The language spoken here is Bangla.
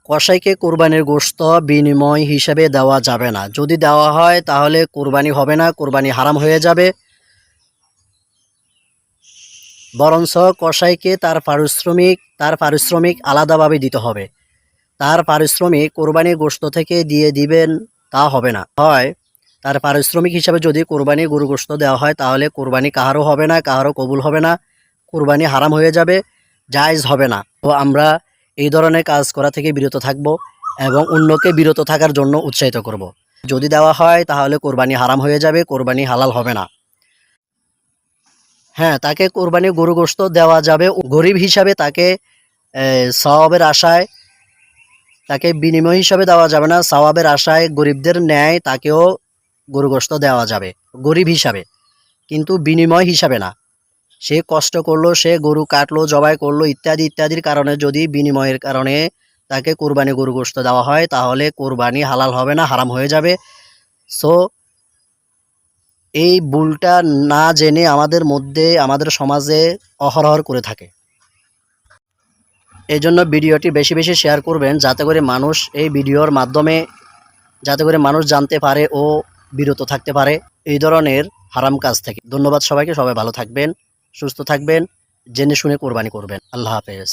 কসাইকে কোরবানির গোশত বিনিময় হিসেবে দেওয়া যাবে না। যদি দেওয়া হয় তাহলে কোরবানি হবে না, কোরবানি হারাম হয়ে যাবে। বরঞ্চ কসাইকে তার পারিশ্রমিক আলাদাভাবে দিতে হবে। তার পারিশ্রমিক কোরবানির গোশত থেকে দিয়ে দিবেন তা হবে না। হয় তার পারিশ্রমিক হিসাবে যদি কোরবানি গরু গোশত দেওয়া হয় তাহলে কোরবানি কাহারও হবে না, কাহারও কবুল হবে না, কোরবানি হারাম হয়ে যাবে, জায়েজ হবে না। তো আমরা এই ধরনের কাজ করা থেকে বিরত থাকব এবং অন্যকে বিরত থাকার জন্য উৎসাহিত করব। যদি দেওয়া হয় তাহলে কোরবানি হারাম হয়ে যাবে, কোরবানি হালাল হবে না। হ্যাঁ, তাকে কোরবানি গরু গোশত দেওয়া যাবে, গরিব হিসাবে তাকে সওয়াবের আশায়, তাকে বিনিময় হিসাবে দেওয়া যাবে না। সওয়াবের আশায় গরিবদের ন্যায় তাকেও গরু গোশত দেওয়া যাবে গরিব হিসাবে, কিন্তু বিনিময় হিসাবে না। সে কষ্ট করলো, সে গরু কাটলো, জবাই করলো, ইত্যাদি ইত্যাদির কারণে যদি বিনিময়ের কারণে তাকে কোরবানি গরু গোশত দেওয়া হয় তাহলে কোরবানি হালাল হবে না, হারাম হয়ে যাবে। সো এই ভুলটা না জেনে আমাদের মধ্যে, আমাদের সমাজে অহরহ করে থাকে। এই জন্য ভিডিওটি বেশি বেশি শেয়ার করবেন, যাতে করে মানুষ এই ভিডিওর মাধ্যমে, যাতে করে মানুষ জানতে পারে ও বিরত থাকতে পারে এই ধরনের হারাম কাজ থেকে। ধন্যবাদ সবাইকে, সবাই ভালো থাকবেন, সুস্থ থাকবেন, জেনে শুনে কোরবানি করবেন। আল্লাহ হাফেজ।